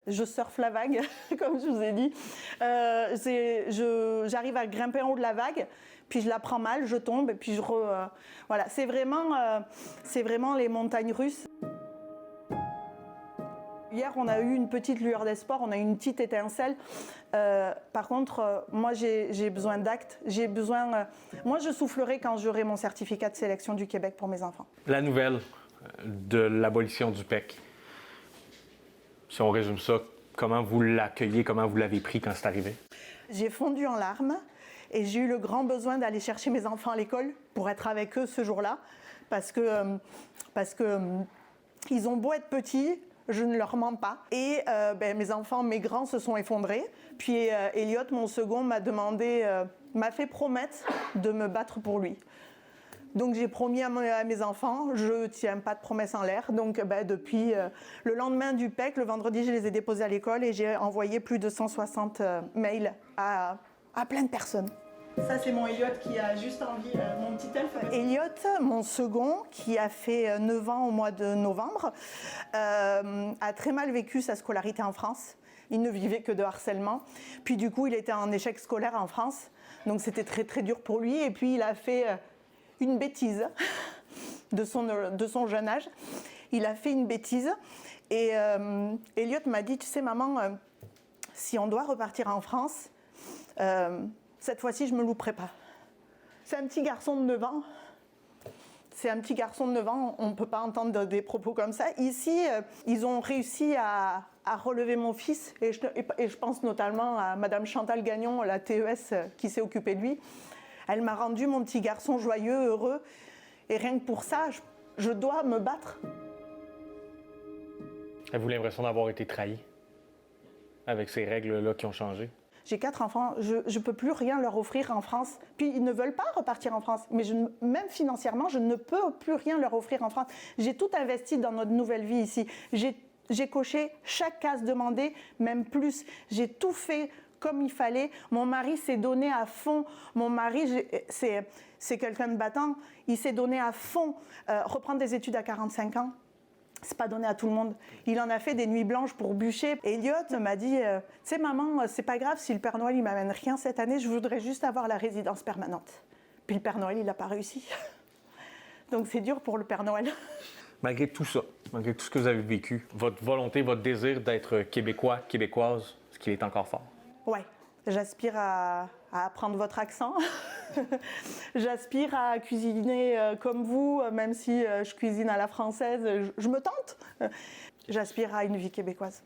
je surfe la vague, comme je vous ai dit. J'arrive à grimper en haut de la vague, puis je la prends mal, je tombe, et puis voilà, c'est vraiment les montagnes russes. Hier, on a eu une petite lueur d'espoir, on a eu une petite étincelle. Par contre, moi, j'ai besoin d'actes. Moi, je soufflerai quand j'aurai mon certificat de sélection du Québec pour mes enfants. La nouvelle de l'abolition du PEC, si on résume ça, comment vous l'accueillez, comment vous l'avez pris quand c'est arrivé? J'ai fondu en larmes et j'ai eu le grand besoin d'aller chercher mes enfants à l'école pour être avec eux ce jour-là. Parce que ils ont beau être petits, je ne leur mens pas. Et mes enfants, mes grands, se sont effondrés. Puis Elliot, mon second, m'a fait promettre de me battre pour lui. Donc j'ai promis à mes enfants, je ne tiens pas de promesse en l'air. Donc depuis le lendemain du PEC, le vendredi, je les ai déposés à l'école et j'ai envoyé plus de 160 mails à plein de personnes. Ça, c'est mon Elliot qui a juste envie, mon petit elfe. Elliot, mon second, qui a fait 9 ans au mois de novembre, a très mal vécu sa scolarité en France. Il ne vivait que de harcèlement. Puis du coup, il était en échec scolaire en France. Donc c'était très très dur pour lui. Et puis il a fait une bêtise de son jeune âge. Il a fait une bêtise. Et Elliot m'a dit, tu sais maman, si on doit repartir en France, cette fois-ci, je ne me louperai pas. C'est un petit garçon de 9 ans. On ne peut pas entendre des propos comme ça. Ici, ils ont réussi à relever mon fils. Et je pense notamment à Madame Chantal Gagnon, la TES, qui s'est occupée de lui. Elle m'a rendu mon petit garçon joyeux, heureux. Et rien que pour ça, je dois me battre. Avez-vous l'impression d'avoir été trahi avec ces règles-là qui ont changé? J'ai 4 enfants, je ne peux plus rien leur offrir en France. Puis ils ne veulent pas repartir en France. Mais même financièrement, je ne peux plus rien leur offrir en France. J'ai tout investi dans notre nouvelle vie ici. J'ai coché chaque case demandée, même plus. J'ai tout fait comme il fallait. Mon mari s'est donné à fond. Mon mari, c'est quelqu'un de battant. Il s'est donné à fond. Reprendre des études à 45 ans. C'est pas donné à tout le monde. Il en a fait des nuits blanches pour bûcher. Elliot m'a dit, tu sais maman, c'est pas grave si le Père Noël il m'amène rien cette année, je voudrais juste avoir la résidence permanente. Puis le Père Noël il a pas réussi. Donc c'est dur pour le Père Noël. Malgré tout ça, malgré tout ce que vous avez vécu, votre volonté, votre désir d'être québécois, québécoise, est-ce qu'il est encore fort? Ouais, j'aspire à apprendre votre accent. J'aspire à cuisiner comme vous, même si je cuisine à la française, je me tente. J'aspire à une vie québécoise.